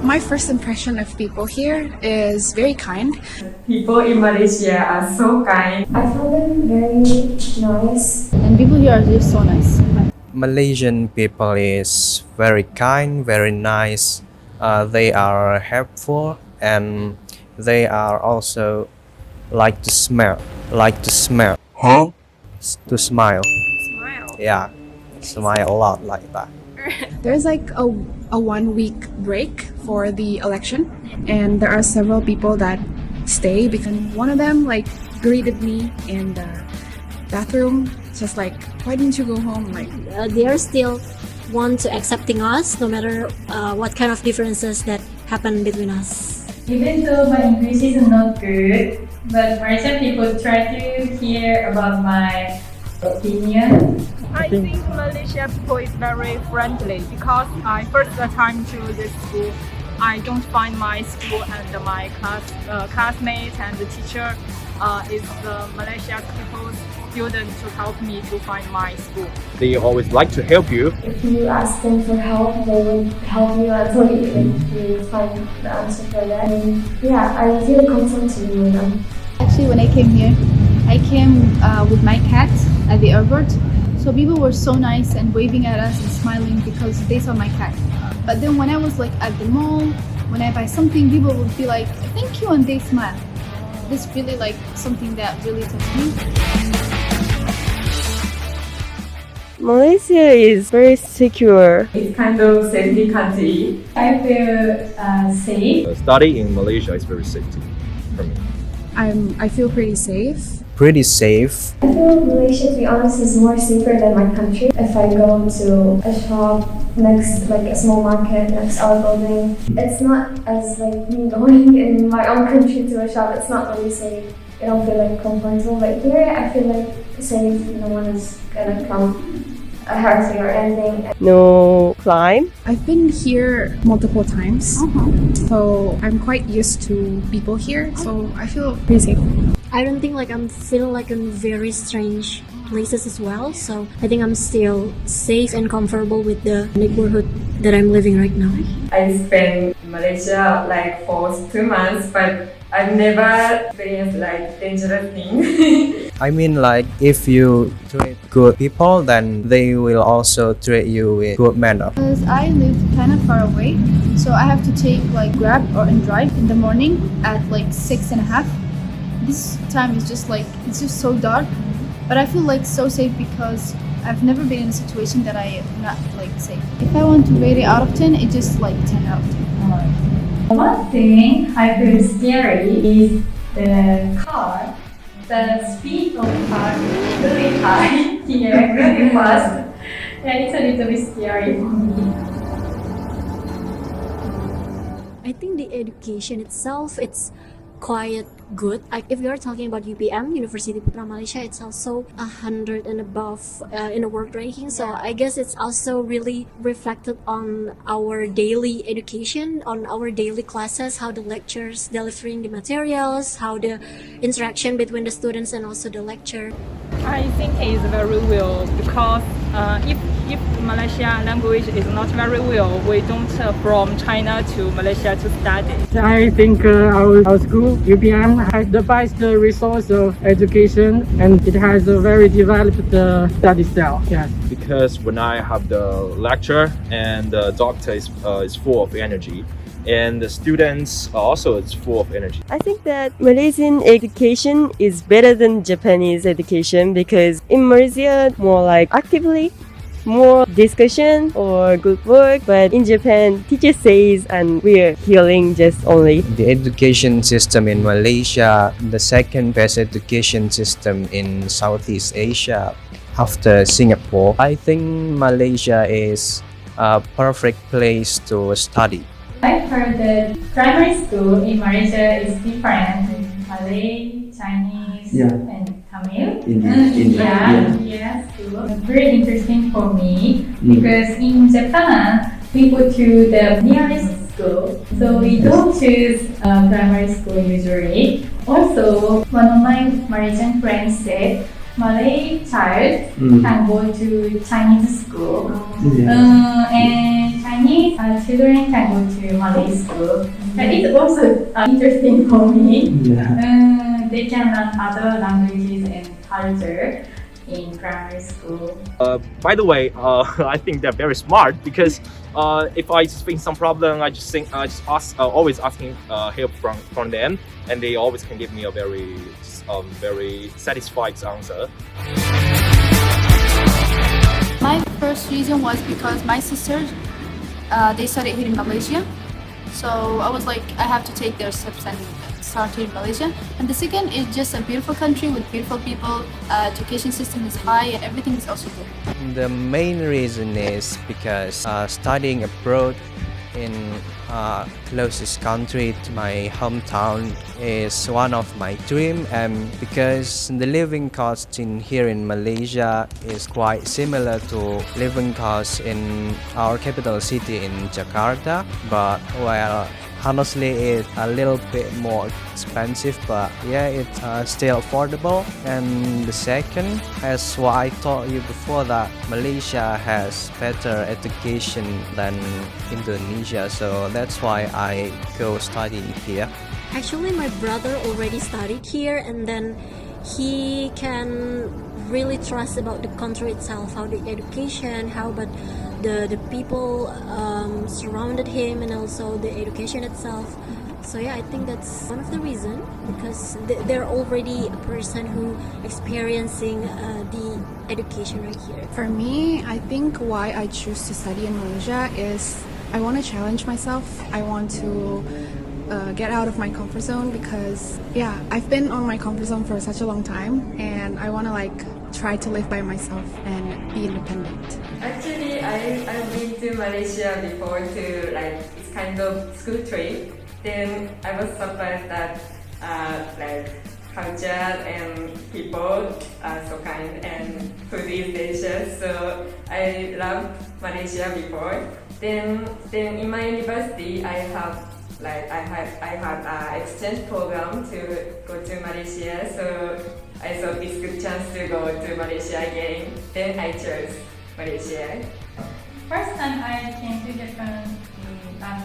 My first impression of people here is very kind. People in Malaysia are so kind. I found them very nice. And people here are just so nice. Malaysian people is very kind, very nice. They are helpful and they are also like to smile. Huh? To smile. Smile. Yeah, smile a lot like that. There's like a 1 week break for the election, and there are several people that stay because one of them like greeted me in the bathroom, just like, why didn't you go home? Like, they are still want to accepting us no matter what kind of differences that happen between us. Even though my English is not good, but Malaysian people try to hear about my opinion. I think Malaysia people is very friendly because I first time to this school. I don't find my school and my classmates and the teacher is the Malaysia people's student to help me to find my school. They always like to help you. If you ask them for help, they will help you until you find the answer for that. And yeah, I feel comfortable with them. Actually, when I came here, I came with my cat at the airport. So people were so nice and waving at us and smiling because they saw my cat. But then when I was like at the mall, when I buy something, people would be like, thank you, and they smile. This really like something that really touched me. Malaysia is very secure. It's kind of safety country. I feel safe. Study in Malaysia is very safe for me. I feel pretty safe. Pretty safe. I feel Malaysia, to be honest, is more safer than my country. If I go to a shop next, like a small market next our building, it's not as like me going in my own country to a shop. It's not really safe. I don't feel like comfortable. But here, I feel like safe. No one is gonna come hurt me or anything. No crime. I've been here multiple times, so I'm quite used to people here, so I feel pretty safe. I don't think like I'm feeling like in very strange places as well. So I think I'm still safe and comfortable with the neighborhood that I'm living right now. I spent in Malaysia like for 2 months, but I've never experienced like dangerous things. I mean, like, if you treat good people, then they will also treat you with good manner. Because I live kind of far away, so I have to take like Grab or and drive in the morning at like 6:30. This time is just like, it's just so dark, but I feel like so safe because I've never been in a situation that I am not like safe. If I want to rate it out of 10, it's just like 10 out of 10. One thing I feel scary is the car. The speed of car is really high here, really fast, and it's a little bit scary for me. I think the education itself, it's quite good. If we are talking about UPM, University Putra Malaysia, it's also 100 and above in the world ranking. So I guess it's also really reflected on our daily education, on our daily classes, how the lectures delivering the materials, how the interaction between the students and also the lecture. I think it's very well because if Malaysia language is not very well, we don't from China to Malaysia to study. I think our school, UPM, has the best resource of education and it has a very developed study style. Yes. Because when I have the lecture and the doctor is full of energy, and the students also is full of energy. I think that Malaysian education is better than Japanese education because in Malaysia, more like actively, more discussion or good work, but in Japan, teacher says and we're hearing just only. The education system in Malaysia, the second best education system in Southeast Asia after Singapore. I think Malaysia is a perfect place to study. I've heard that primary school in Malaysia is different in Malay, Chinese, and Tamil. Yes, school. It's very interesting for me because in Japan we go to the nearest school, so we don't choose primary school usually. Also, one of my Malaysian friends said Malay child can go to Chinese school and Chinese Chinese children can go to Malay school. But it's also interesting for me. They can learn other languages and culture in primary school. By the way, I think they're very smart because if I just think some problem, I just ask, always asking help from them, and they always can give me a very satisfied answer. My first reason was because my sisters, they studied here in Malaysia. So I was like, I have to take their steps and start here in Malaysia. And the second is just a beautiful country with beautiful people. Education system is high and everything is also good. The main reason is because studying abroad in closest country to my hometown is one of my dream, and because the living cost in here in Malaysia is quite similar to living cost in our capital city in Jakarta, but well, honestly it's a little bit more expensive, but yeah, it's still affordable. And the second, as what I told you before, that Malaysia has better education than Indonesia, so that's why I go studying here. Actually, my brother already studied here, and then he can really trust about the country itself, how the education, how about the people surrounded him, and also the education itself. So yeah, I think that's one of the reasons, because they're already a person who experiencing the education right here. For me, I think why I choose to study in Malaysia is I want to challenge myself. I want to get out of my comfort zone, because yeah, I've been on my comfort zone for such a long time, and I want to try to live by myself and be independent. Actually, I've been to Malaysia before to it's kind of school trip. Then I was surprised that culture and people are so kind and food is delicious. So I love Malaysia before. Then in my university I had an exchange program to go to Malaysia. So I thought it's a good chance to go to Malaysia again. Then I chose Malaysia. First time I came to Japan,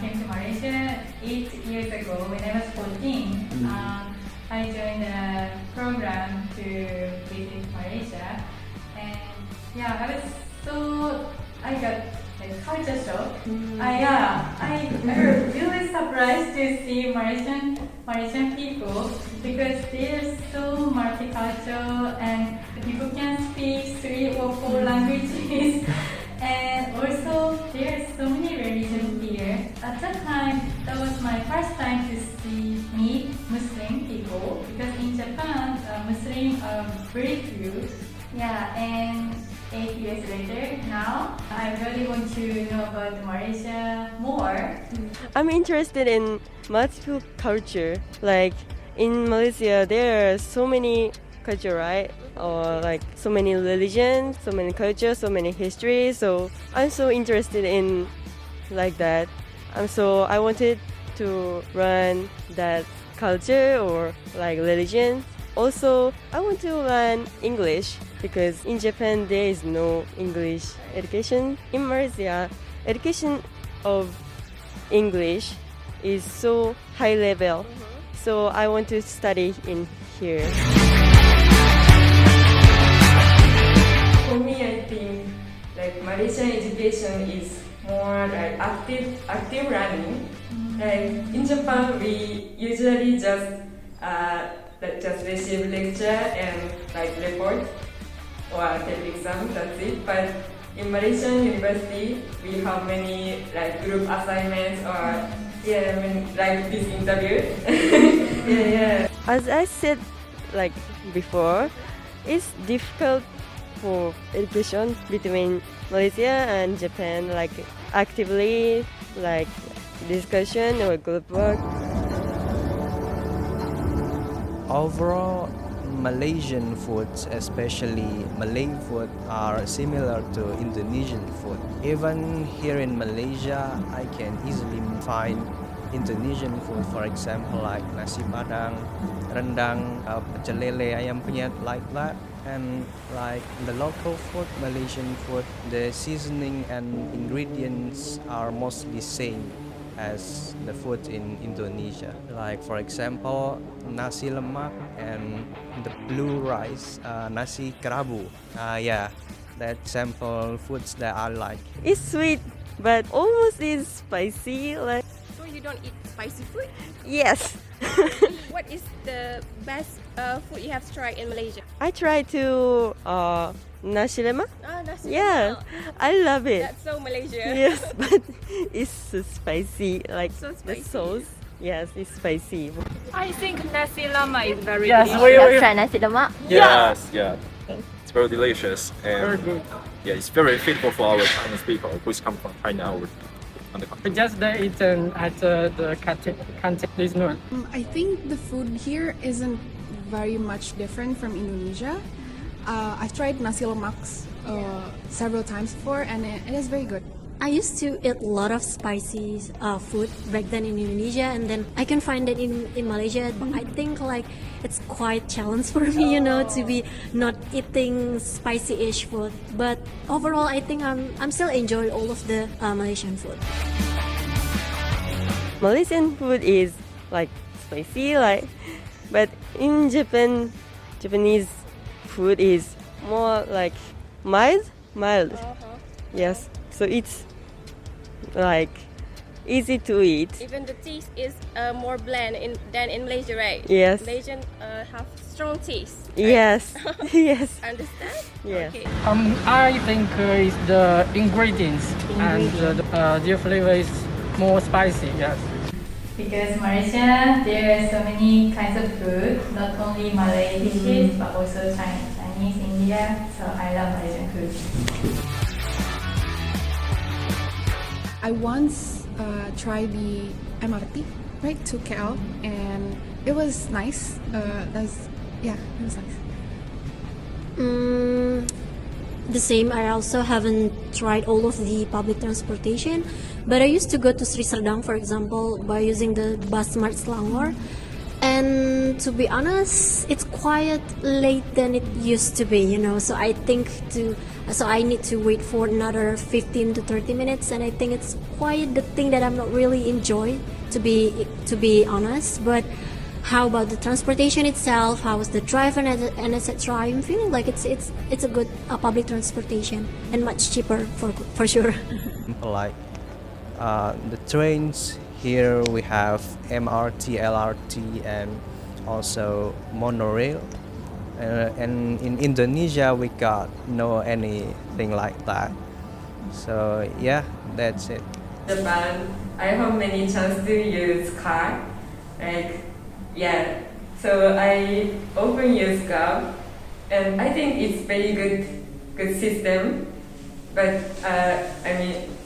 came to Malaysia 8 years ago when I was 14. I joined a program to visit Malaysia, and yeah, I got culture shock. I was really surprised to see Malaysian people, because they're so multicultural and people can speak 3 or 4 languages. And also, there are so many religions here. At that time, that was my first time to meet Muslim people, because in Japan, Muslims are very few. Yeah, and 8 years later, now I really want to know about Malaysia more. I'm interested in multiple culture. Like in Malaysia, there are so many culture, right? Or so many religions, so many cultures, so many histories. So I'm so interested in that. So I wanted to learn that culture or religion. Also, I want to learn English, because in Japan there is no English education. In Malaysia, education of English is so high level. So I want to study in here. For me, I think Malaysian education is more active learning. In Japan, we usually just receive lecture and report or take exam. That's it. But in Malaysian university, we have many group assignments or this interview. As I said before, it's difficult for education between Malaysia and Japan, actively discussion or group work. Overall, Malaysian foods, especially Malay food, are similar to Indonesian food. Even here in Malaysia, I can easily find Indonesian food, for example, like nasi padang, rendang, pecel lele, ayam penyet, like that. And like the local food, Malaysian food, the seasoning and ingredients are mostly same as the food in Indonesia. Like for example, nasi lemak and the blue rice, nasi kerabu. Yeah, that sample foods that I like. It's sweet, but almost is spicy. Like So you don't eat spicy food? yes, What is the best food you have tried in Malaysia? I try to nasi lemak. Ah, nasi Yeah, lemak. I love it. That's so Malaysia. Yes, but it's so spicy. Like So the spicy. sauce. Yes, it's spicy. I think nasi lemak is very Yes, delicious. we nasi lemak? Yes, yeah. It's very delicious very and good. yeah, it's very fitful for our Chinese people who come from China or on the country. Just eaten at the canteen. This noon. I think the food here isn't very much different from Indonesia. I've tried nasi lemak several times before, and it is very good. I used to eat a lot of spicy food back then in Indonesia, and then I can find it in Malaysia. I think like it's quite challenge for me, to be not eating spicy-ish food. But overall, I think I'm still enjoying all of the Malaysian food. Malaysian food is like spicy, but in Japan, Japanese food is more like mild. Yes, so it's like easy to eat. Even the taste is more bland than in Malaysia, right? Yes. Malaysian have strong taste. Yes, yes, Understand? yes. Okay. I think it's the ingredients and their flavor is more spicy. Yes. Because Malaysia, there are so many kinds of food, not only Malay dishes, but also Chinese, India. So I love Malaysian food. I once tried the MRT right to KL, and it was nice. It was nice. The same. I also haven't tried all of the public transportation, but I used to go to Sri Serdang, for example, by using the bus Smart Selangor. And to be honest, it's quite late than it used to be, So I need to wait for another 15 to 30 minutes, and I think it's quite the thing that I'm not really enjoy, to be honest. But how about the transportation itself? How is the drive and etc.? I'm feeling like it's a good public transportation and much cheaper for sure. Like the trains here, we have MRT, LRT, and also monorail. And in Indonesia, we got no anything like that. So yeah, that's it. Japan, I have many chance to use car. So I often use Grab, and I think it's very good system. But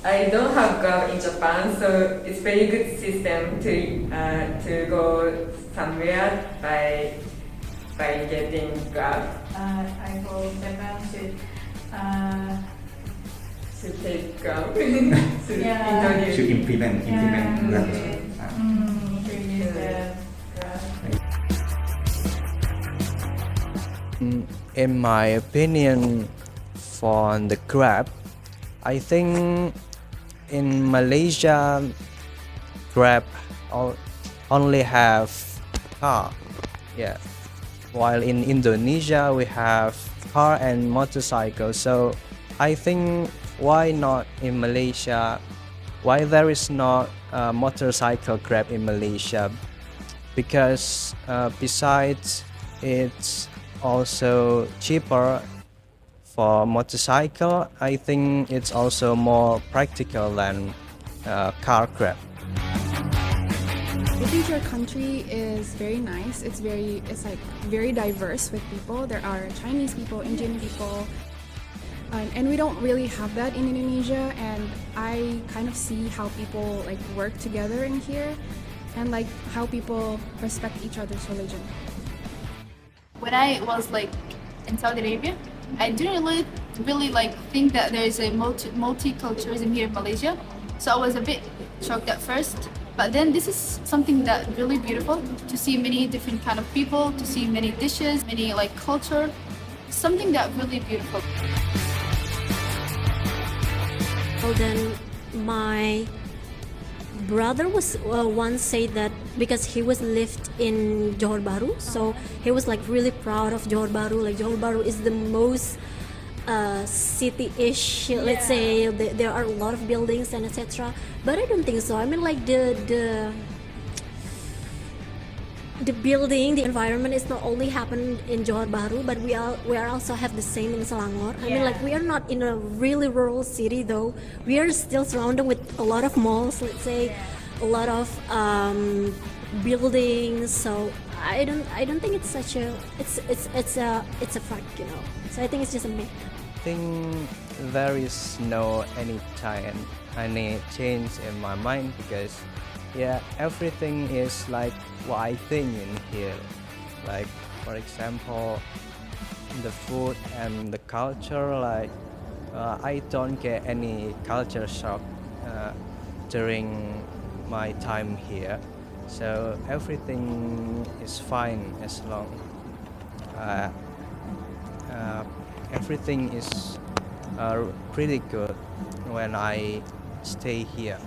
I don't have Grab in Japan, so it's very good system to go somewhere by getting Grab. I hope Japan should take Grab Yeah. introduce. Should implement Grab. introduce the Grab. In my opinion, for the Grab, I think in Malaysia, Grab only have car, yeah. While in Indonesia, we have car and motorcycle. So I think why not in Malaysia? Why there is not a motorcycle Grab in Malaysia? Because besides it's also cheaper for motorcycle, I think it's also more practical than car Grab. I think your country is very nice. It's like very diverse with people. There are Chinese people, Indian people, and we don't really have that in Indonesia. And I kind of see how people like work together in here, and like how people respect each other's religion. When I was like in Saudi Arabia, I didn't really like think that there is a multiculturalism here in Malaysia. So I was a bit shocked at first. But then this is something that really beautiful to see many different kind of people, to see many dishes, many like culture. something that really beautiful. Well, then my brother was once said that because he was lived in Johor Bahru, so he was like really proud of Johor Bahru. Like Johor Bahru is the most city-ish. Let's say there are a lot of buildings and etc. But I don't think so. I mean, like the building, the environment is not only happen in Johor Bahru, but we are also have the same in Selangor. I mean, like we are not in a really rural city though. We are still surrounded with a lot of malls. Let's say a lot of buildings. So I don't think it's such a it's a fact, you know. So I think it's just a myth. I think there is no any change in my mind because everything is like what I think in here. Like for example, the food and the culture. Like I don't get any culture shock during my time here. So everything is fine as long everything is pretty good when I stay here.